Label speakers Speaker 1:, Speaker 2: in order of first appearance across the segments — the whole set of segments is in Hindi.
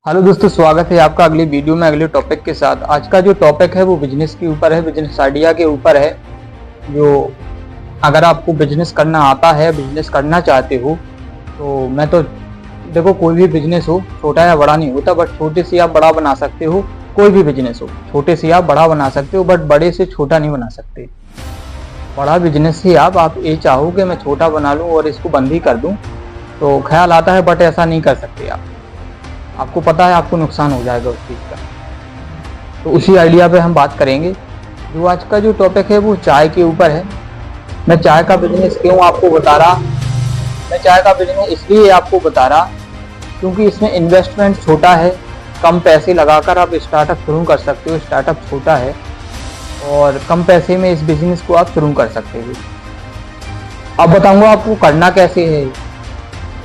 Speaker 1: हेलो दोस्तों, स्वागत है आपका अगली वीडियो में अगले टॉपिक के साथ। आज का जो टॉपिक है वो बिजनेस के ऊपर है, बिजनेस आइडिया के ऊपर है। जो अगर आपको बिजनेस करना आता है, बिजनेस करना चाहते हो, तो मैं तो देखो, कोई भी बिजनेस हो, छोटा या बड़ा नहीं होता, बट छोटे से आप बड़ा बना सकते हो। कोई भी बिजनेस हो, छोटे से आप बड़ा बना सकते हो, बट बड़े से छोटा नहीं बना सकते। बड़ा बिजनेस ही आप ये चाहो कि मैं छोटा बना लूँ और इसको बंद ही कर दूँ, तो ख्याल आता है, बट ऐसा नहीं कर सकते आप। आपको पता है आपको नुकसान हो जाएगा उस चीज़ का। तो उसी आइडिया पे हम बात करेंगे। जो आज का जो टॉपिक है वो चाय के ऊपर है। मैं चाय का बिजनेस क्यों आपको बता रहा, मैं चाय का बिजनेस इसलिए आपको बता रहा क्योंकि इसमें इन्वेस्टमेंट छोटा है। कम पैसे लगाकर आप स्टार्टअप शुरू कर सकते हो। स्टार्टअप छोटा है और कम पैसे में इस बिजनेस को आप शुरू कर सकते हो। अब बताऊंगा आपको करना कैसे है।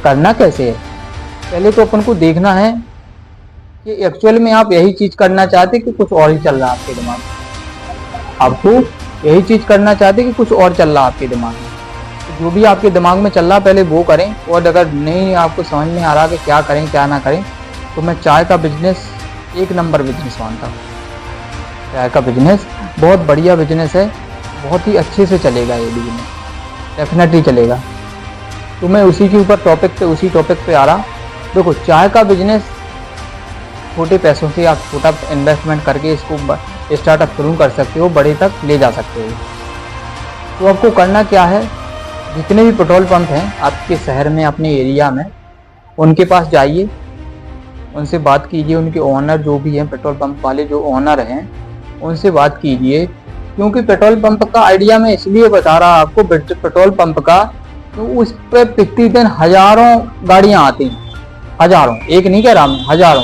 Speaker 1: करना कैसे है, पहले तो अपन को देखना है कि एक्चुअल में आप यही चीज करना चाहते कि कुछ और ही चल रहा है आपके दिमाग में। आपको यही चीज करना चाहते कि कुछ और चल रहा है आपके दिमाग में। तो जो भी आपके दिमाग में चल रहा है पहले वो करें, और अगर नहीं आपको समझ में आ रहा कि क्या करें क्या ना करें, तो मैं चाय का बिजनेस एक नंबर बिजनेस मानता हूँ। चाय का बिजनेस बहुत बढ़िया बिजनेस है, बहुत ही अच्छे से चलेगा ये बिजनेस, डेफिनेटली चलेगा। तो मैं उसी के ऊपर उसी टॉपिक पे आ रहा। देखो, चाय का बिजनेस छोटे पैसों से आप छोटा इन्वेस्टमेंट करके इसको स्टार्टअप शुरू कर सकते हो, बड़े तक ले जा सकते हो। तो आपको करना क्या है, जितने भी पेट्रोल पंप हैं आपके शहर में, अपने एरिया में, उनके पास जाइए, उनसे बात कीजिए। उनके ओनर जो भी हैं, पेट्रोल पंप वाले जो ओनर हैं, उनसे बात कीजिए। क्योंकि पेट्रोल पंप का आइडिया मैं इसलिए बता रहा आपको, पेट्रोल पंप का, तो उस पर प्रतिदिन हजारों गाड़ियाँ आती हैं। हजारों, एक नहीं कह रहा मैं, हजारों।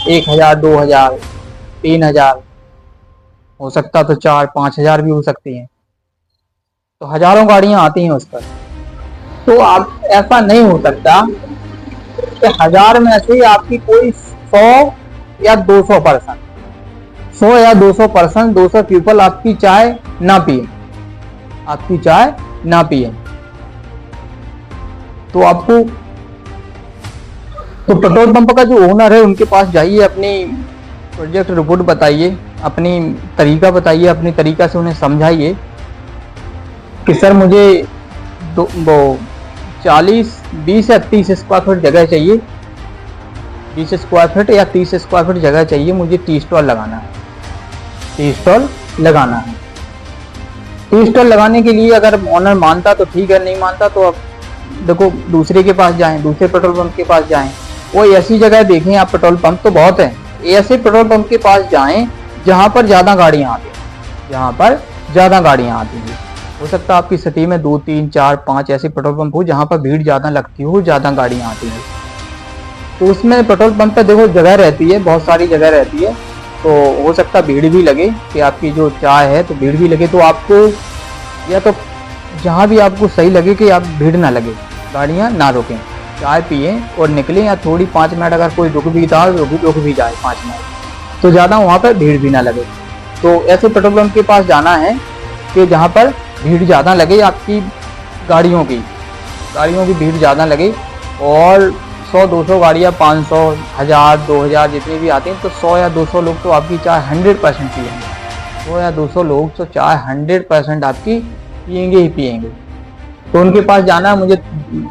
Speaker 1: 1000, 2000, 3000, हो सकता तो 4-5 हजार भी हो सकती हैं। तो हजारों गाड़ियां आती हैं उस पर। तो आप, ऐसा नहीं हो सकता कि 1000 में से आपकी कोई 100 या 200%, 100 या 200%, 200 पीपल आपकी चाय ना पिए, आपकी चाय ना पिए। तो आपको, तो पेट्रोल पंप का जो ओनर है उनके पास जाइए, अपनी प्रोजेक्ट रिपोर्ट बताइए, अपनी तरीका बताइए, अपनी तरीका से उन्हें समझाइए कि सर मुझे वो 20 या 30 स्क्वायर फीट जगह चाहिए, 20 स्क्वायर फीट या 30 स्क्वायर फीट जगह चाहिए, मुझे टी स्टॉल लगाना है। टी स्टॉल लगाना है। टी स्टॉल लगाने के लिए अगर ओनर मानता तो ठीक है, नहीं मानता तो अब देखो, दूसरे के पास जाएं, दूसरे पेट्रोल पंप के पास जाएं। वो ऐसी जगह देखें आप, पेट्रोल पंप तो बहुत हैं, ऐसे पेट्रोल पंप के पास जाएं जहां पर ज़्यादा गाड़ियां आती हैं, जहां पर ज़्यादा गाड़ियां आती हैं। हो सकता है आपकी सिटी में 2, 3, 4, 5 ऐसे पेट्रोल पंप हो जहां पर भीड़ ज़्यादा लगती हो, ज़्यादा गाड़ियां आती हैं। तो उसमें पेट्रोल पंप पर देखो जगह रहती है, बहुत सारी जगह रहती है। तो हो सकता है भीड़ भी लगे, कि आपकी जो चाय है तो भीड़ भी लगे। तो आपको, या तो जहाँ भी आपको सही लगे कि आप भीड़ ना लगे, गाड़ियाँ ना रोकें, चाय पिए और निकलें, या थोड़ी 5 मिनट अगर कोई रुक भी था, रुक भी जाए 5 मिनट, तो ज़्यादा वहाँ पर भीड़ भी ना लगे। तो ऐसे पेट्रोल पंप के पास जाना है कि जहाँ पर भीड़ ज़्यादा लगे, आपकी गाड़ियों की भीड़ ज़्यादा लगे, और 100-200 गाड़ियाँ, 500, 1000, 2000 जितनी भी आती हैं, तो 100 या 200 लोग तो आपकी चाय 100% पिएंगे। 100 या 200 लोग तो चाय 100% आपकी पिएंगे ही पिएंगे। तो उनके पास जाना है, मुझे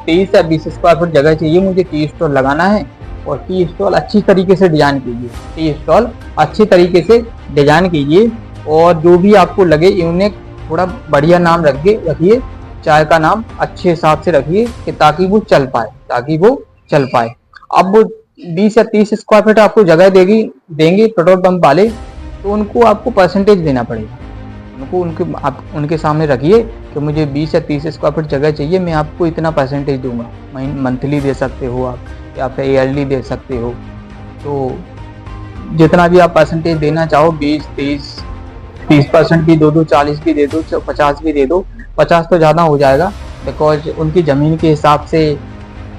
Speaker 1: 23 या 20 स्क्वायर फीट जगह चाहिए, मुझे टी स्टॉल लगाना है, और टी स्टॉल अच्छी तरीके से डिजाइन कीजिए। टी स्टॉल अच्छी तरीके से डिजाइन कीजिए, और जो भी आपको लगे यूनिक, थोड़ा बढ़िया नाम रखिए, चाय का नाम अच्छे हिसाब से रखिए, कि ताकि वो चल पाए। अब वो 20 या 30 स्क्वायर फीट आपको जगह देंगे पेट्रोल पंप वाले, तो उनको आपको परसेंटेज देना पड़ेगा। आप उनके सामने रखिए कि मुझे 20 या 30 स्क्वायर फीट जगह चाहिए, मैं आपको इतना परसेंटेज दूंगा। मंथली दे सकते हो आप, या फिर ईयरली दे सकते हो। तो जितना भी आप परसेंटेज देना चाहो, 20, 30% भी दो, 40 भी दे दो, 50 भी दे दो। 50 तो ज़्यादा हो जाएगा, बिकॉज उनकी ज़मीन के हिसाब से,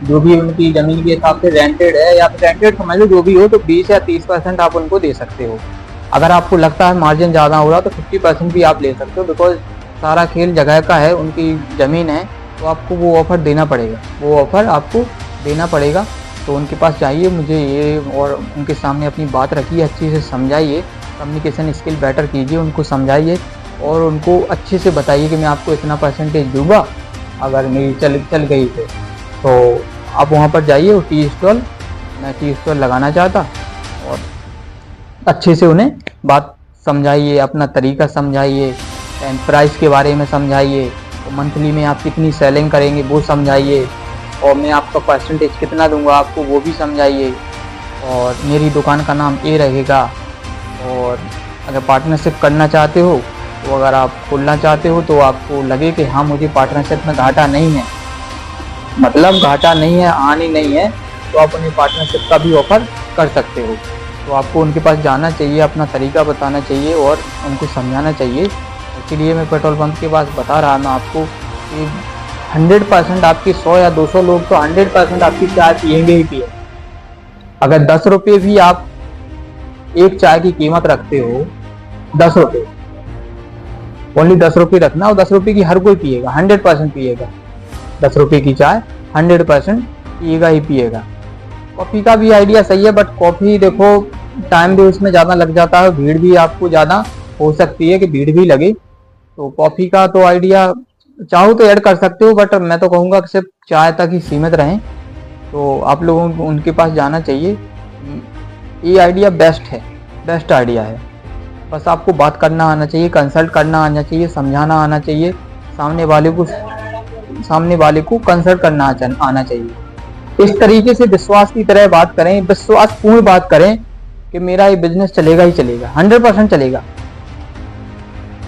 Speaker 1: जो भी उनकी ज़मीन के हिसाब से रेंटेड है, या फिर रेंटेड समझ लो जो भी हो, तो 20 या 30% आप उनको दे सकते हो। अगर आपको लगता है मार्जिन ज़्यादा हो रहा तो 50% भी आप ले सकते हो, बिकॉज सारा खेल जगह का है, उनकी ज़मीन है, तो आपको वो ऑफ़र देना पड़ेगा, तो उनके पास जाइए, मुझे ये और उनके सामने अपनी बात रखिए, अच्छे से समझाइए, कम्युनिकेशन स्किल बेटर कीजिए, उनको समझाइए और उनको अच्छे से बताइए कि मैं आपको इतना परसेंटेज दूंगा अगर मेरी चल गई तो आप वहाँ पर जाइए। और टी स्टॉल, मैं टी स्टॉल लगाना चाहता, और अच्छे से उन्हें बात समझाइए, अपना तरीका समझाइए, एंड प्राइस के बारे में समझाइए, तो मंथली में आप कितनी सेलिंग करेंगे वो समझाइए, और मैं आपका परसेंटेज कितना दूंगा आपको वो भी समझाइए, और मेरी दुकान का नाम ए रहेगा। और अगर पार्टनरशिप करना चाहते हो, तो अगर आप खुलना चाहते हो तो आपको लगे कि हाँ मुझे पार्टनरशिप में घाटा नहीं है, मतलब घाटा नहीं है, हानि नहीं है, तो आप उन्हें पार्टनरशिप का भी ऑफर कर सकते हो। तो आपको उनके पास जाना चाहिए, अपना तरीका बताना चाहिए और उनको समझाना चाहिए। इसीलिए मैं पेट्रोल पंप के पास बता रहा मैं आपको कि 100% आपके 100 या 200 लोग तो 100% आपकी चाय पियेंगे ही पिए। अगर 10 रुपये भी आप एक चाय की कीमत रखते हो, 10 रुपये, ओनली 10 रुपये रखना, और 10 रुपये की हर कोई पिएगा, 100% पिएगा। 10 रुपये की चाय 100% पिएगा ही पिएगा। कॉफ़ी का भी आइडिया सही है, बट कॉफ़ी देखो टाइम भी उसमें ज़्यादा लग जाता है, भीड़ भी आपको ज़्यादा हो सकती है कि भीड़ भी लगे। तो कॉफ़ी का तो आइडिया चाहो तो ऐड कर सकते हो, बट मैं तो कहूँगा कि सिर्फ चाय तक ही सीमित रहें। तो आप लोगों को उनके पास जाना चाहिए, ये आइडिया बेस्ट है, बेस्ट आइडिया है। बस आपको बात करना आना चाहिए, कंसल्ट करना आना चाहिए, समझाना आना चाहिए, सामने वाले को कंसल्ट करना आना चाहिए। इस तरीके से विश्वास की तरह बात करें, विश्वासपूर्ण बात करें कि मेरा ये बिजनेस चलेगा ही चलेगा, 100% चलेगा,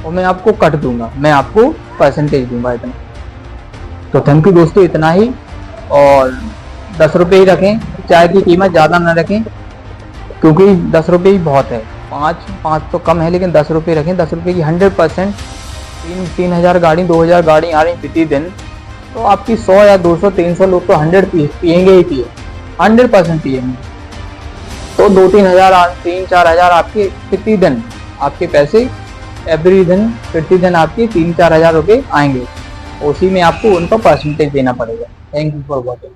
Speaker 1: और मैं आपको कट दूंगा, मैं आपको परसेंटेज दूंगा इतना। तो थैंक यू दोस्तों, इतना ही। और 10 रुपये ही रखें, चाय की कीमत ज़्यादा ना रखें, क्योंकि 10 रुपये ही बहुत है, 5 तो कम है, लेकिन 10 रुपये रखें। 10 रुपये की 100%, 3,000 गाड़ी 2,000 गाड़ी आ रही प्रतिदिन, तो आपकी 100 या 200 300 लोग तो 100 पिएंगे ही पिए, 100% पिएंगे। तो 2-3 हज़ार 3-4 हज़ार आपके प्रतिदिन, आपके पैसे एवरी दिन प्रतिदिन आपके 3-4 हज़ार रुपये आएंगे, उसी में आपको उनका परसेंटेज देना पड़ेगा। Thank you for watching.